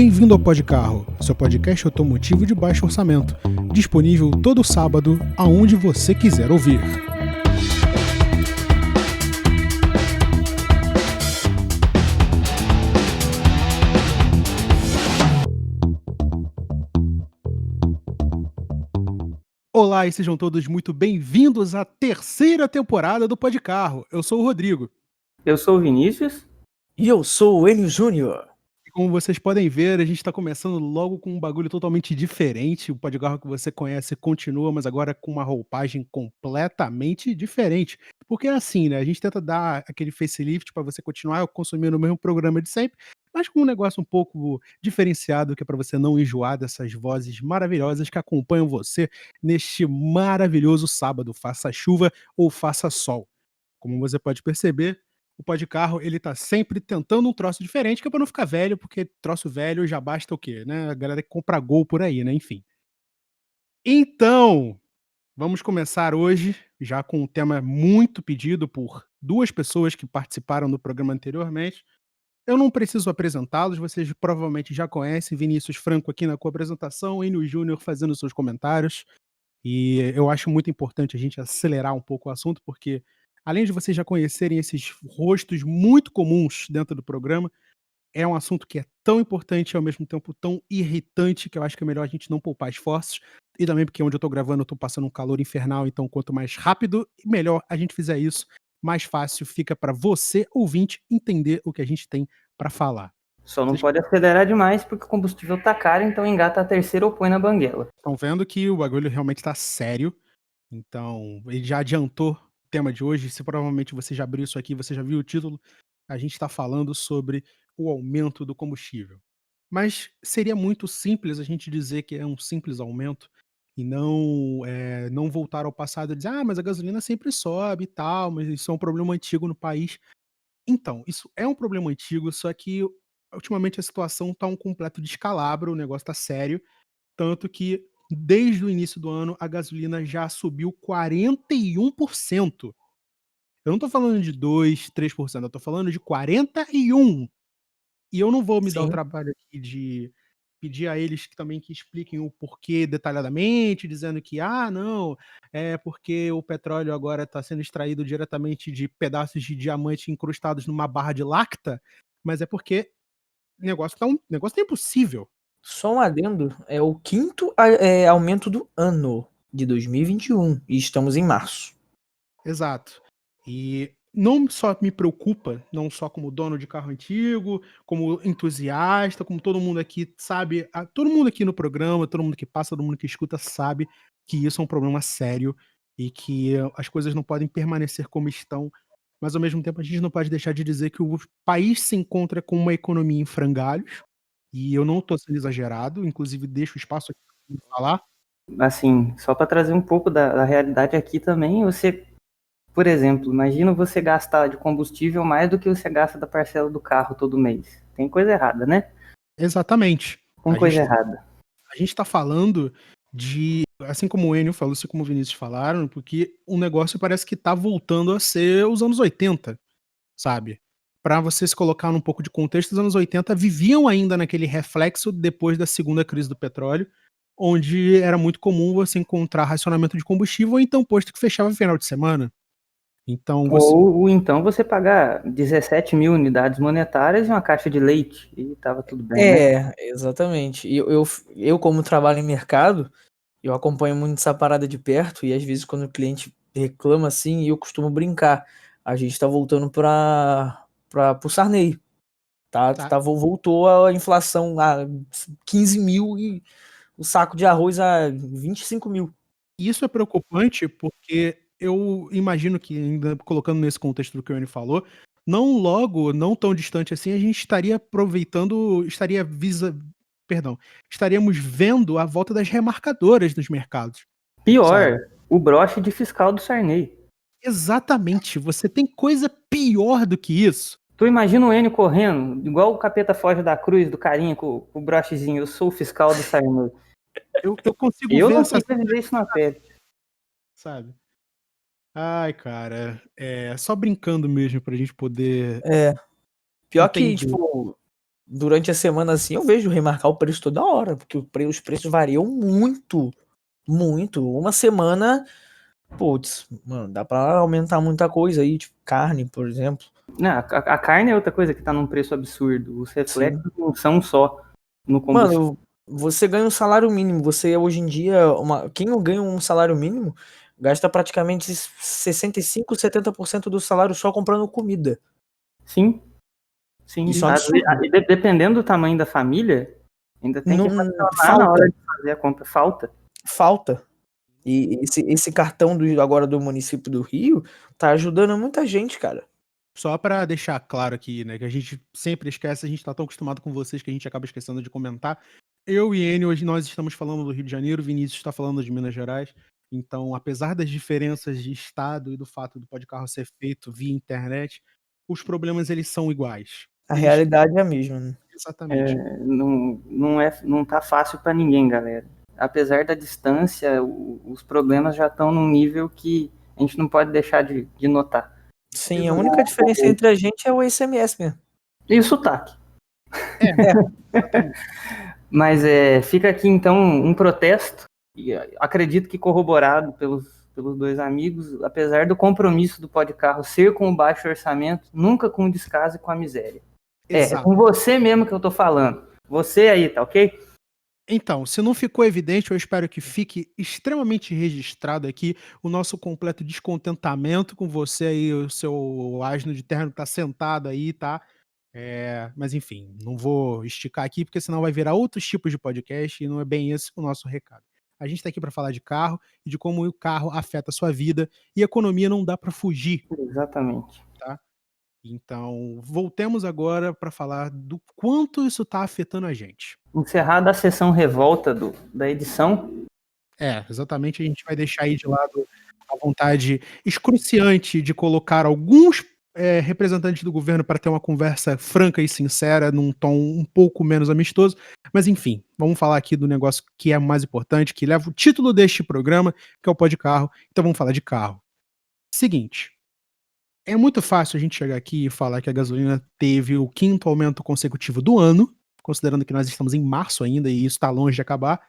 Bem-vindo ao Podcarro, seu podcast automotivo de baixo orçamento, disponível todo sábado, aonde você quiser ouvir. Olá e sejam todos muito bem-vindos à terceira temporada do Podcarro. Eu sou o Rodrigo. Eu sou o Vinícius. E eu sou o Enio Júnior. E como vocês podem ver, a gente está começando logo com um bagulho totalmente diferente. O Podcarro que você conhece continua, mas agora com uma roupagem completamente diferente. Porque é assim, né? A gente tenta dar aquele facelift para você continuar consumindo o mesmo programa de sempre, mas com um negócio um pouco diferenciado, que é para você não enjoar dessas vozes maravilhosas que acompanham você neste maravilhoso sábado, faça chuva ou faça sol. Como você pode perceber, o Podcarro, ele tá sempre tentando um troço diferente, que é pra não ficar velho, porque troço velho já basta o quê, né? A galera que compra Gol por aí, né? Enfim. Então, vamos começar hoje, já com um tema muito pedido por duas pessoas que participaram do programa anteriormente. Eu não preciso apresentá-los, vocês provavelmente já conhecem. Vinícius Franco aqui na co-apresentação, Enio Júnior fazendo seus comentários. E eu acho muito importante a gente acelerar um pouco o assunto, porque além de vocês já conhecerem esses rostos muito comuns dentro do programa, é um assunto que é tão importante e ao mesmo tempo tão irritante que eu acho que é melhor a gente não poupar esforços. E também porque onde eu tô gravando eu tô passando um calor infernal, então quanto mais rápido e melhor a gente fizer isso, mais fácil fica para você, ouvinte, entender o que a gente tem para falar. Só não pode acelerar demais porque o combustível tá caro, então engata a terceira ou põe na banguela. Estão vendo que o bagulho realmente tá sério. Então, ele já adiantou o tema de hoje. Se provavelmente você já abriu isso aqui, você já viu o título, a gente está falando sobre o aumento do combustível. Mas seria muito simples a gente dizer que é um simples aumento e não voltar ao passado e dizer, ah, mas a gasolina sempre sobe e tal, mas isso é um problema antigo no país. Então, isso é um problema antigo, só que ultimamente a situação está um completo descalabro, o negócio está sério. Tanto que, desde o início do ano, a gasolina já subiu 41%. Eu não tô falando de 2, 3%, eu tô falando de 41%. E eu não vou me dar o Sim. trabalho aqui de pedir a eles que também que expliquem o porquê detalhadamente, dizendo que, ah, não, é porque o petróleo agora está sendo extraído diretamente de pedaços de diamante incrustados numa barra de lacta, mas é porque o negócio tá impossível. Só um adendo, é o quinto aumento do ano de 2021 e estamos em março. Exato. E não só me preocupa, não só como dono de carro antigo, como entusiasta, como todo mundo aqui sabe, todo mundo aqui no programa, todo mundo que passa, todo mundo que escuta sabe que isso é um problema sério e que as coisas não podem permanecer como estão, mas ao mesmo tempo a gente não pode deixar de dizer que o país se encontra com uma economia em frangalhos, e eu não estou sendo exagerado, inclusive deixo o espaço aqui para falar. Assim, só para trazer um pouco da realidade aqui também, você, por exemplo, imagina você gastar de combustível mais do que você gasta da parcela do carro todo mês. Tem coisa errada, né? Exatamente. Tem coisa errada. A gente tá falando de, assim como o Enio falou, assim como o Vinícius falaram, porque o negócio parece que tá voltando a ser os anos 80, sabe? Pra você se colocar num pouco de contexto, os anos 80 viviam ainda naquele reflexo depois da segunda crise do petróleo, onde era muito comum você encontrar racionamento de combustível ou então posto que fechava no final de semana. Então você. Ou então você pagar 17 mil unidades monetárias e uma caixa de leite e tava tudo bem, né? Exatamente. E eu, como trabalho em mercado, eu acompanho muito essa parada de perto e às vezes quando o cliente reclama assim, eu costumo brincar. A gente tá voltando pro Sarney. Voltou a inflação a 15 mil e o saco de arroz a 25 mil. Isso é preocupante porque eu imagino que, ainda colocando nesse contexto do que o Enio falou, não logo, não tão distante assim, a gente estaria aproveitando, estaríamos vendo a volta das remarcadoras nos mercados, sabe? Pior, o broche de fiscal do Sarney. Exatamente, você tem coisa pior do que isso? Tu imagina o Enio correndo, igual o capeta foge da cruz, do carinha com o brochezinho, eu sou o fiscal do Sarney. Eu consigo Eu ver não essa queria viver isso na pele. sabe? Ai, cara, só brincando mesmo pra gente poder Pior que, entender. tipo, durante a semana assim eu vejo remarcar o preço toda hora, porque os preços variam muito, muito. Uma semana, putz, mano, dá pra aumentar muita coisa aí, tipo carne, por exemplo. Não, a carne é outra coisa que tá num preço absurdo. Os Sim. reflexos não são só no combustível. Mano, você ganha um salário mínimo, você hoje em dia, quem não ganha um salário mínimo gasta praticamente 65, 70% do salário só comprando comida. Sim, sim. Isso é um absurdo. Dependendo do tamanho da família, ainda tem que Não racionar na hora de fazer a compra. falta. E esse cartão agora do município do Rio tá ajudando muita gente, cara. Só pra deixar claro aqui, né, que a gente sempre esquece, a gente tá tão acostumado com vocês que a gente acaba esquecendo de comentar. Eu e Enio, hoje nós estamos falando do Rio de Janeiro, Vinícius está falando de Minas Gerais. Então, apesar das diferenças de estado e do fato do Podcarro ser feito via internet, os problemas eles são iguais. A realidade é a mesma, né? Exatamente. Não tá fácil para ninguém, galera. Apesar da distância, os problemas já estão num nível que a gente não pode deixar de notar. Sim, a única diferença entre a gente é o SMS mesmo. E o sotaque. Exatamente. Mas fica aqui então um protesto, e acredito que corroborado pelos dois amigos, apesar do compromisso do Podcarro ser com o baixo orçamento, nunca com o descaso e com a miséria. É com você mesmo que eu tô falando. Você aí, tá ok? Então, se não ficou evidente, eu espero que fique extremamente registrado aqui o nosso completo descontentamento com você aí, o seu asno de terno que tá sentado aí, tá? Mas enfim, não vou esticar aqui, porque senão vai virar outros tipos de podcast e não é bem esse o nosso recado. A gente tá aqui para falar de carro e de como o carro afeta a sua vida e economia não dá para fugir, Exatamente. tá? Então, voltemos agora para falar do quanto isso tá afetando a gente. Encerrada a sessão revolta da edição. Exatamente, a gente vai deixar aí de lado a vontade excruciante de colocar alguns representantes do governo para ter uma conversa franca e sincera, num tom um pouco menos amistoso. Mas enfim, vamos falar aqui do negócio que é mais importante, que leva o título deste programa, que é o Podcarro. Então vamos falar de carro. Seguinte, é muito fácil a gente chegar aqui e falar que a gasolina teve o 5º aumento consecutivo do ano, considerando que nós estamos em março ainda e isso está longe de acabar,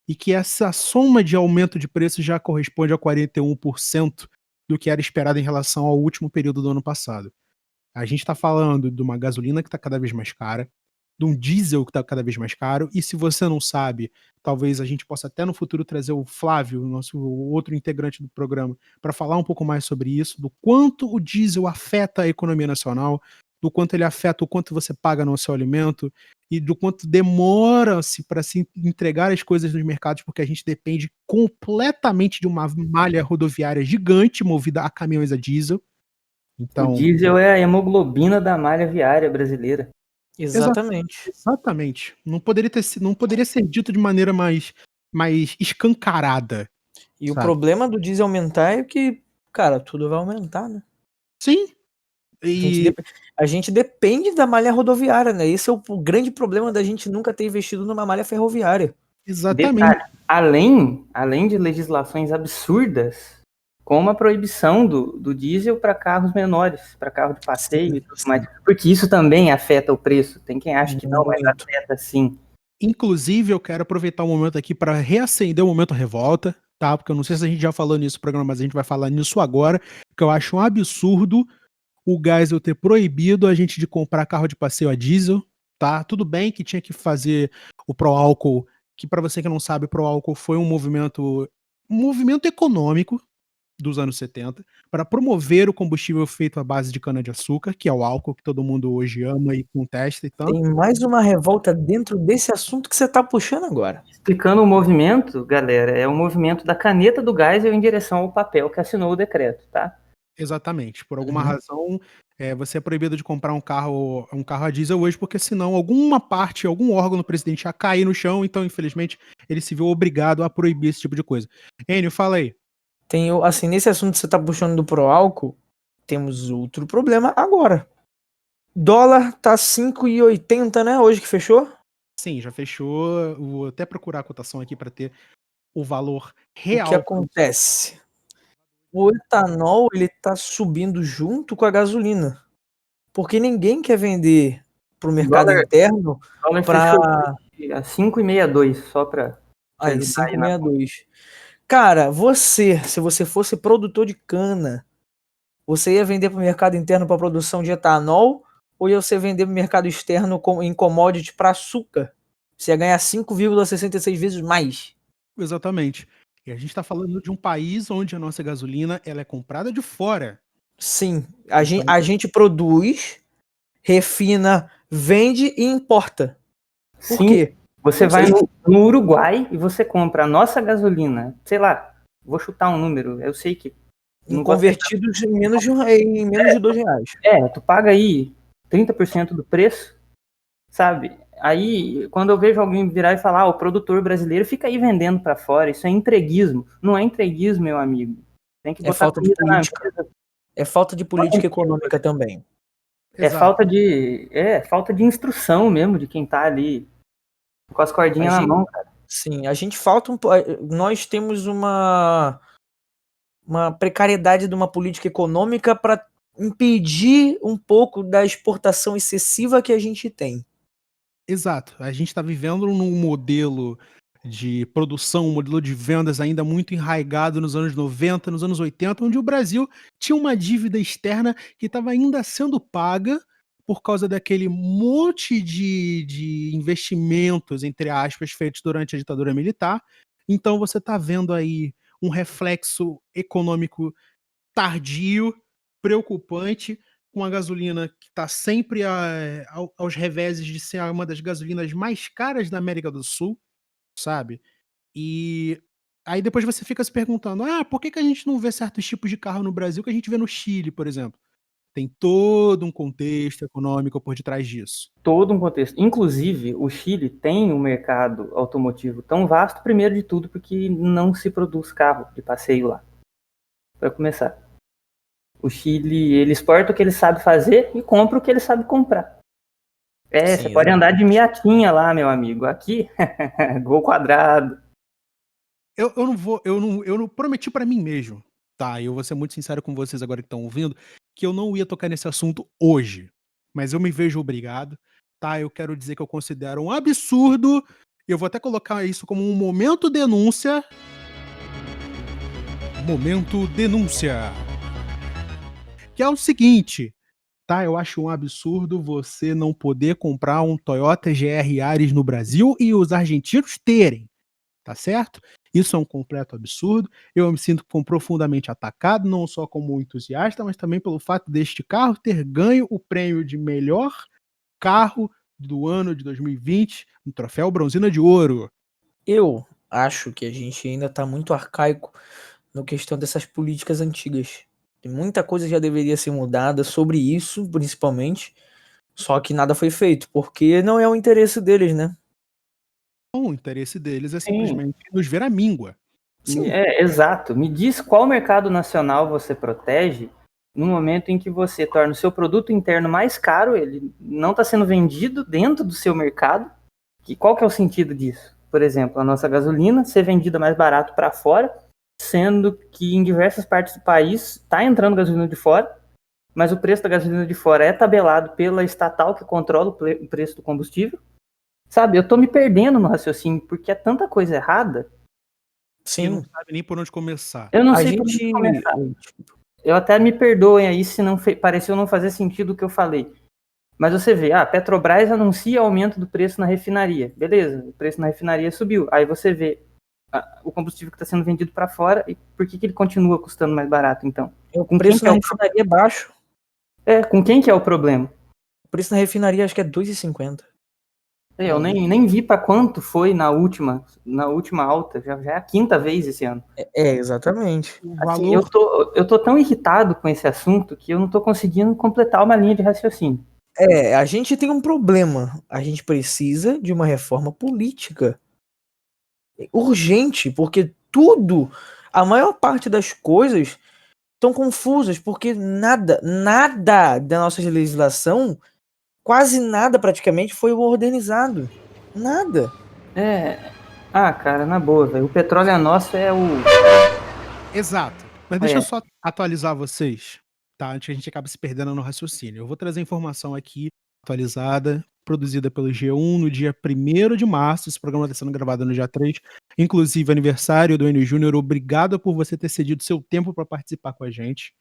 e que essa soma de aumento de preço já corresponde a 41% do que era esperado em relação ao último período do ano passado. A gente está falando de uma gasolina que está cada vez mais cara, de um diesel que está cada vez mais caro, e se você não sabe, talvez a gente possa até no futuro trazer o Flávio, nosso outro integrante do programa, para falar um pouco mais sobre isso, do quanto o diesel afeta a economia nacional, do quanto ele afeta o quanto você paga no seu alimento, e do quanto demora-se para se entregar as coisas nos mercados, porque a gente depende completamente de uma malha rodoviária gigante movida a caminhões a diesel. Então, o diesel é a hemoglobina da malha viária brasileira. Exatamente. Exatamente. Não poderia ser dito de maneira mais escancarada. E o sabe? problema do diesel aumentar é que, cara, tudo vai aumentar, né? Sim. E A gente depende da malha rodoviária, né? Esse é o grande problema da gente nunca ter investido numa malha ferroviária. exatamente. Detalhe, além de legislações absurdas, como a proibição do diesel para carros menores, para carro de passeio e tudo mais. Porque isso também afeta o preço. Tem quem acha que não, mas afeta sim. Inclusive, eu quero aproveitar o momento aqui para reacender o momento revolta, tá? Porque eu não sei se a gente já falou nisso no programa, mas a gente vai falar nisso agora, porque eu acho um absurdo o Geisel ter proibido a gente de comprar carro de passeio a diesel, tá? Tudo bem que tinha que fazer o pró-álcool, que para você que não sabe, o pró-álcool foi um movimento econômico dos anos 70 para promover o combustível feito à base de cana-de-açúcar, que é o álcool que todo mundo hoje ama e contesta e tanto. Tem mais uma revolta dentro desse assunto que você tá puxando agora. Explicando o movimento, galera, é o movimento da caneta do Geisel em direção ao papel que assinou o decreto, tá? Exatamente. Por alguma razão, você é proibido de comprar um carro a diesel hoje, porque senão alguma parte, algum órgão do presidente ia cair no chão, então, infelizmente, ele se viu obrigado a proibir esse tipo de coisa. Enio, fala aí. Assim, nesse assunto que você tá puxando do pró-álcool, temos outro problema agora. Dólar tá 5,80, né? Hoje que fechou? Sim, já fechou. Vou até procurar a cotação aqui para ter o valor real. O que acontece? O etanol, ele tá subindo junto com a gasolina. Porque ninguém quer vender para o mercado interno dólar para fechou a 5,62, só para aí ajudar aí na conta. 5,62. Cara, se você fosse produtor de cana, você ia vender para o mercado interno para produção de etanol ou ia você vender para o mercado externo em commodity para açúcar? Você ia ganhar 5,66 vezes mais. Exatamente. E a gente está falando de um país onde a nossa gasolina ela é comprada de fora. Sim, Então, a gente produz, refina, vende e importa. Por Sim, quê? você vai Vocês no Uruguai e você compra a nossa gasolina, sei lá, vou chutar um número, eu sei que não gosto de convertidos em menos de R$2. tu paga aí 30% do preço, sabe? Aí, quando eu vejo alguém virar e falar, o produtor brasileiro fica aí vendendo para fora, isso é entreguismo. Não é entreguismo, meu amigo. Tem que É botar falta de comida na política. mesa. É falta de política econômica também. É exato. falta de instrução mesmo de quem tá ali com as cordinhas na mão, cara. Sim, a gente falta nós temos uma precariedade de uma política econômica para impedir um pouco da exportação excessiva que a gente tem. Exato. A gente está vivendo num modelo de produção, um modelo de vendas ainda muito enraizado nos anos 90, nos anos 80, onde o Brasil tinha uma dívida externa que estava ainda sendo paga por causa daquele monte de investimentos, entre aspas, feitos durante a ditadura militar. Então você está vendo aí um reflexo econômico tardio, preocupante, com a gasolina que está sempre aos reveses de ser uma das gasolinas mais caras da América do Sul, sabe? E aí depois você fica se perguntando, por que a gente não vê certos tipos de carro no Brasil que a gente vê no Chile, por exemplo? Tem todo um contexto econômico por detrás disso. Todo um contexto. Inclusive, o Chile tem um mercado automotivo tão vasto, primeiro de tudo, porque não se produz carro de passeio lá. Para começar. O Chile, ele exporta o que ele sabe fazer e compra o que ele sabe comprar. Sim, Você pode andar de Miatinha lá, meu amigo. Aqui, gol quadrado. Eu não prometi pra mim mesmo, tá? Eu vou ser muito sincero com vocês agora que estão ouvindo, que eu não ia tocar nesse assunto hoje. Mas eu me vejo obrigado, tá? Eu quero dizer que eu considero um absurdo. Eu vou até colocar isso como um momento denúncia. Momento denúncia. Que é o seguinte, tá? Eu acho um absurdo você não poder comprar um Toyota GR Yaris no Brasil e os argentinos terem. Tá certo? Isso é um completo absurdo. Eu me sinto profundamente atacado, não só como entusiasta, mas também pelo fato deste carro ter ganho o prêmio de melhor carro do ano de 2020 no troféu Bronzina de Ouro. Eu acho que a gente ainda está muito arcaico na questão dessas políticas antigas. E muita coisa já deveria ser mudada sobre isso, principalmente, só que nada foi feito, porque não é o interesse deles, né? O interesse deles é Sim. simplesmente nos ver à míngua. Sim. Exato. Me diz qual mercado nacional você protege no momento em que você torna o seu produto interno mais caro, ele não está sendo vendido dentro do seu mercado. Qual que é o sentido disso? Por exemplo, a nossa gasolina ser vendida mais barato para fora, sendo que em diversas partes do país está entrando gasolina de fora, mas o preço da gasolina de fora é tabelado pela estatal que controla o preço do combustível. Sabe, eu tô me perdendo no raciocínio, porque é tanta coisa errada. E não Sim. sabe nem por onde começar. Eu não A sei por onde gente. começar. Eu até me perdoem aí se não pareceu não fazer sentido o que eu falei. Mas você vê, a Petrobras anuncia aumento do preço na refinaria. Beleza, o preço na refinaria subiu. Aí você vê o combustível que está sendo vendido para fora e por que ele continua custando mais barato, então? O preço na refinaria é baixo. Com quem que é o problema? O preço na refinaria acho que é R$2,50. Eu nem vi para quanto foi na última alta. Já é a quinta vez esse ano. Exatamente. O Assim, valor... eu tô tão irritado com esse assunto que eu não tô conseguindo completar uma linha de raciocínio. A gente tem um problema. A gente precisa de uma reforma política urgente, porque a maior parte das coisas estão confusas, porque nada da nossa legislação, quase nada praticamente foi modernizado. Nada. Cara, na boa, velho. O petróleo é nosso, Exato. Mas deixa eu só atualizar vocês, tá? Antes que a gente acabe se perdendo no raciocínio. Eu vou trazer informação aqui atualizada produzida pelo G1 no dia 1º de março. Esse programa está sendo gravado no dia 3, inclusive aniversário do Enio Júnior. Obrigado por você ter cedido seu tempo para participar com a gente,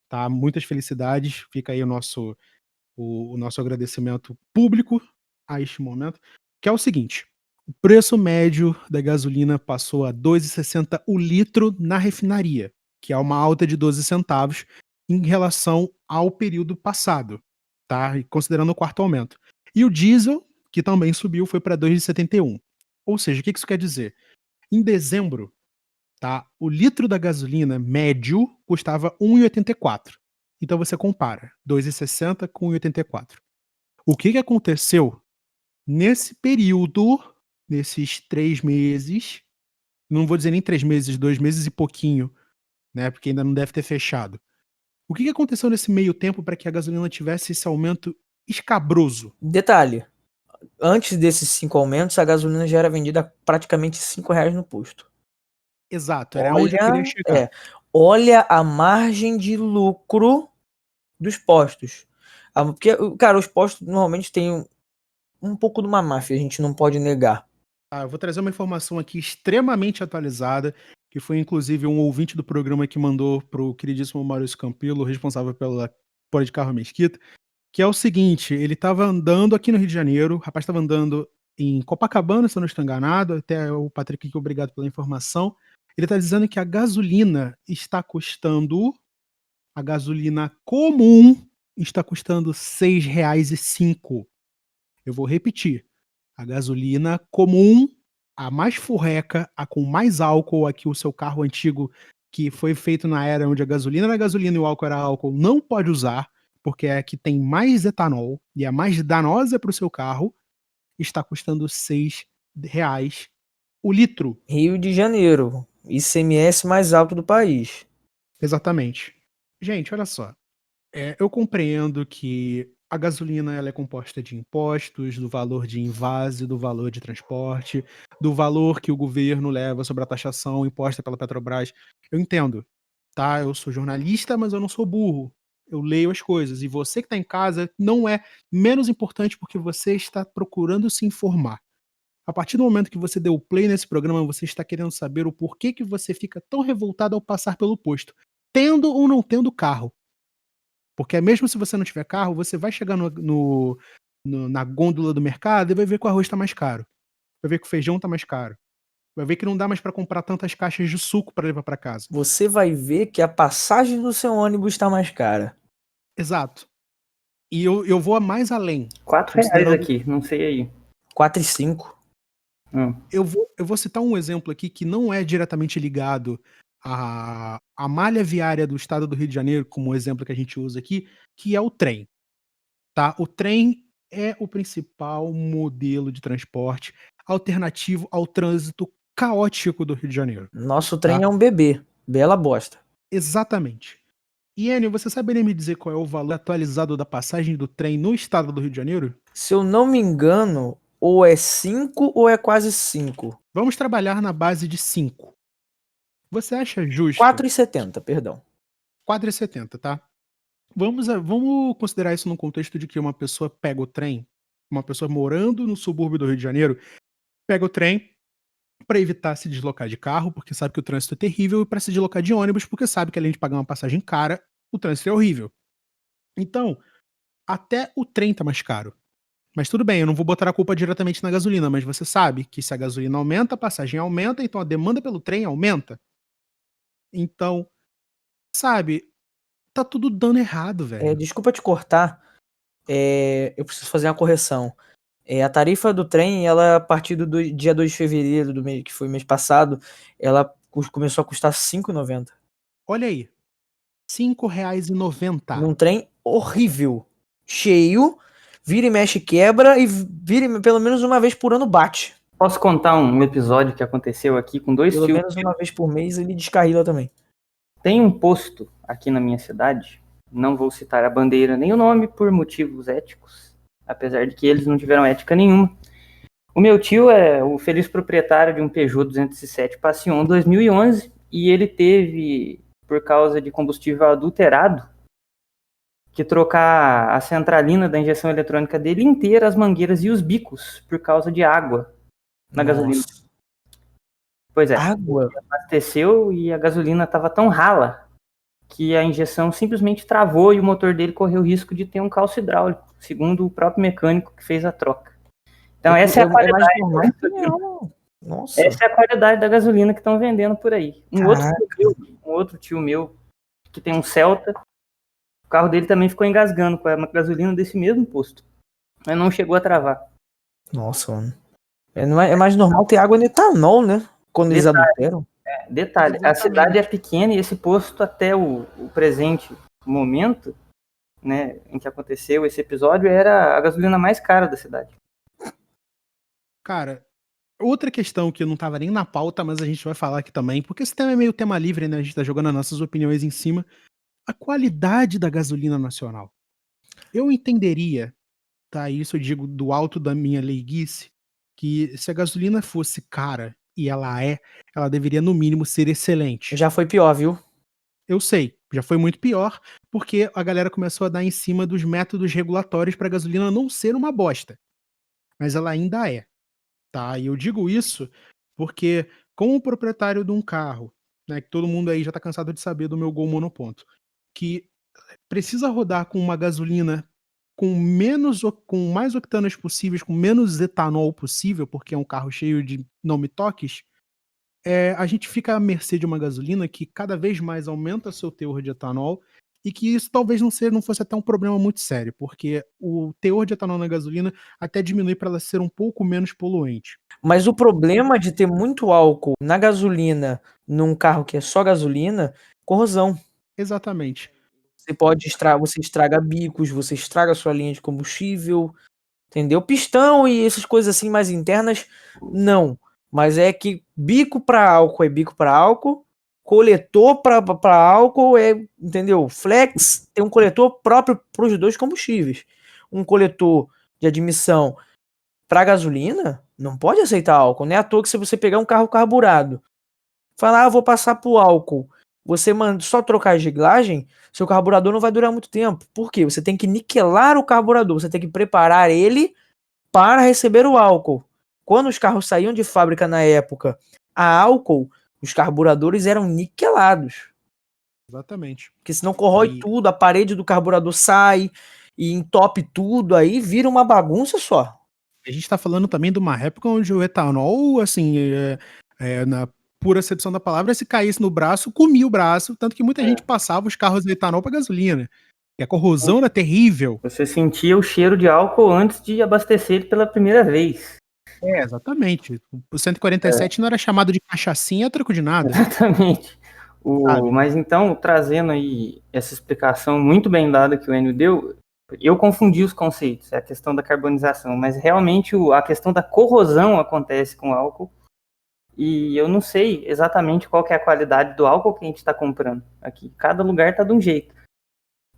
tá? Muitas felicidades. Fica aí o nosso agradecimento público a este momento, que é o seguinte: o preço médio da gasolina passou a R$ 2,60 o litro na refinaria, que é uma alta de 12 centavos em relação ao período passado, tá? E considerando o quarto aumento. E o diesel, que também subiu, foi para R$ 2,71. Ou seja, o que isso quer dizer? Em dezembro, tá, o litro da gasolina médio custava R$ 1,84. Então você compara 2,60 com 1,84. O que aconteceu nesse período, nesses 3 meses, não vou dizer nem 3 meses, 2 meses e pouquinho, né, porque ainda não deve ter fechado. O que aconteceu nesse meio tempo para que a gasolina tivesse esse aumento escabroso? Detalhe, antes desses 5 aumentos, a gasolina já era vendida a praticamente R$ 5 no posto. Exato, era onde eu queria chegar. Olha a margem de lucro dos postos. Porque, cara, os postos normalmente têm um pouco de uma máfia, a gente não pode negar. Eu vou trazer uma informação aqui extremamente atualizada, que foi inclusive um ouvinte do programa que mandou pro queridíssimo Maurício Campilo, responsável pela Pode Carro Mesquita, que é o seguinte: ele estava andando aqui no Rio de Janeiro, o rapaz estava andando em Copacabana, se eu não estou enganado, até o Patrick aqui, obrigado pela informação. Ele está dizendo que a gasolina comum está custando R$ 6,05. Eu vou repetir. A gasolina comum, a mais furreca, a com mais álcool, a que o seu carro antigo, que foi feito na era onde a gasolina era gasolina e o álcool era álcool, não pode usar, porque é a que tem mais etanol e é mais danosa para o seu carro, está custando R$ 6 o litro. Rio de Janeiro, ICMS mais alto do país. Exatamente. Gente, olha só. Eu compreendo que a gasolina ela é composta de impostos, do valor de invase, do valor de transporte, do valor que o governo leva sobre a taxação imposta pela Petrobras. Eu entendo, tá? Eu sou jornalista, mas eu não sou burro. Eu leio as coisas. E você que está em casa não é menos importante porque você está procurando se informar. A partir do momento que você deu play nesse programa, você está querendo saber o porquê que você fica tão revoltado ao passar pelo posto, tendo ou não tendo carro. Porque mesmo se você não tiver carro, você vai chegar na gôndola do mercado e vai ver que o arroz está mais caro. Vai ver que o feijão está mais caro. Vai ver que não dá mais para comprar tantas caixas de suco para levar para casa. Você vai ver que a passagem do seu ônibus está mais cara. Exato. E eu vou mais além. R$ 4 aqui, não sei aí. 4,5. Eu vou citar um exemplo aqui que não é diretamente ligado à malha viária do estado do Rio de Janeiro, como o exemplo que a gente usa aqui, que é o trem. Tá? O trem é o principal modelo de transporte alternativo ao trânsito caótico do Rio de Janeiro. Nosso trem é um bebê. Bela bosta. Exatamente. E Enio, você saberia me dizer qual é o valor atualizado da passagem do trem no estado do Rio de Janeiro? Se eu não me engano, ou é 5 ou é quase 5. Vamos trabalhar na base de 5. Você acha justo? 4,70, perdão. 4,70, tá? Vamos considerar isso no contexto de que uma pessoa pega o trem, uma pessoa morando no subúrbio do Rio de Janeiro, pega o trem para evitar se deslocar de carro, porque sabe que o trânsito é terrível, e para se deslocar de ônibus, porque sabe que além de pagar uma passagem cara, o trânsito é horrível. Então, até o trem tá mais caro. Mas tudo bem, eu não vou botar a culpa diretamente na gasolina, mas você sabe que se a gasolina aumenta, a passagem aumenta, então a demanda pelo trem aumenta. Então, sabe, tá tudo dando errado, velho. Desculpa te cortar. Eu preciso fazer uma correção. A tarifa do trem, ela a partir do dia 2 de fevereiro, do mês, que foi mês passado, ela começou a custar R$ 5,90. Olha aí, R$ 5,90. Num trem horrível. Cheio, vira e mexe quebra e pelo menos uma vez por ano bate. Posso contar um episódio que aconteceu aqui com 2 Pelo fios? menos uma vez por mês ele descarrila também. Tem um posto aqui na minha cidade, não vou citar a bandeira nem o nome por motivos éticos, apesar de que eles não tiveram ética nenhuma. O meu tio é o feliz proprietário de um Peugeot 207 Passion 2011 e ele teve, por causa de combustível adulterado, que trocar a centralina da injeção eletrônica dele inteira, as mangueiras e os bicos, por causa de água na gasolina. Nossa. Pois é, Água? abasteceu e a gasolina estava tão rala que a injeção simplesmente travou e o motor dele correu o risco de ter um calço hidráulico, segundo o próprio mecânico que fez a troca. Então essa é a mais qualidade, normal que não. Nossa. essa é a qualidade da gasolina que estão vendendo por aí. Um Caraca. outro tio meu que tem um Celta, o carro dele também ficou engasgando com a gasolina desse mesmo posto, mas não chegou a travar. Nossa, mano. É mais normal ter água no etanol, né? Quando eles adulteram. Detalhe, a cidade é pequena e esse posto até o presente momento, né, em que aconteceu esse episódio, era a gasolina mais cara da cidade. Cara, outra questão que não tava nem na pauta, mas a gente vai falar aqui também, porque esse tema é meio tema livre, né? A gente tá jogando as nossas opiniões em cima. A qualidade da gasolina nacional. Eu entenderia, tá? Isso eu digo do alto da minha leiguice, que se a gasolina fosse cara, e ela deveria no mínimo ser excelente. Já foi pior, viu? Eu sei, já foi muito pior, porque a galera começou a dar em cima dos métodos regulatórios para a gasolina não ser uma bosta. Mas ela ainda é, tá? E eu digo isso porque, como proprietário de um carro, né, que todo mundo aí já tá cansado de saber do meu Gol monoponto, que precisa rodar com uma gasolina com mais octanas possíveis, com menos etanol possível, porque é um carro cheio de não me toques, a gente fica à mercê de uma gasolina que cada vez mais aumenta seu teor de etanol e que isso talvez não fosse até um problema muito sério, porque o teor de etanol na gasolina até diminui para ela ser um pouco menos poluente. Mas o problema de ter muito álcool na gasolina, num carro que é só gasolina, corrosão. Exatamente. Você estraga bicos, você estraga sua linha de combustível, entendeu? Pistão e essas coisas assim mais internas, não. Mas é que bico para álcool é bico para álcool, coletor para álcool entendeu? Flex tem um coletor próprio para os dois combustíveis. Um coletor de admissão para gasolina não pode aceitar álcool. Não é à toa que se você pegar um carro carburado, falar, vou passar pro álcool, você só trocar a reglagem, seu carburador não vai durar muito tempo. Por quê? Você tem que niquelar o carburador, você tem que preparar ele para receber o álcool. Quando os carros saíam de fábrica na época a álcool, os carburadores eram niquelados. Exatamente. Porque senão corrói tudo, a parede do carburador sai e entope tudo, aí vira uma bagunça só. A gente tá falando também de uma época onde o etanol, assim, na pura acepção da palavra, se caísse no braço, comia o braço, tanto que muita gente passava os carros de etanol para gasolina. E a corrosão era terrível. Você sentia o cheiro de álcool antes de abastecer ele pela primeira vez. Exatamente. O 147 não era chamado de cachaçinha, troco de nada. Exatamente. Mas então, trazendo aí essa explicação muito bem dada que o Enio deu, eu confundi os conceitos, a questão da carbonização, mas realmente a questão da corrosão acontece com o álcool, e eu não sei exatamente qual que é a qualidade do álcool que a gente está comprando aqui. Cada lugar está de um jeito.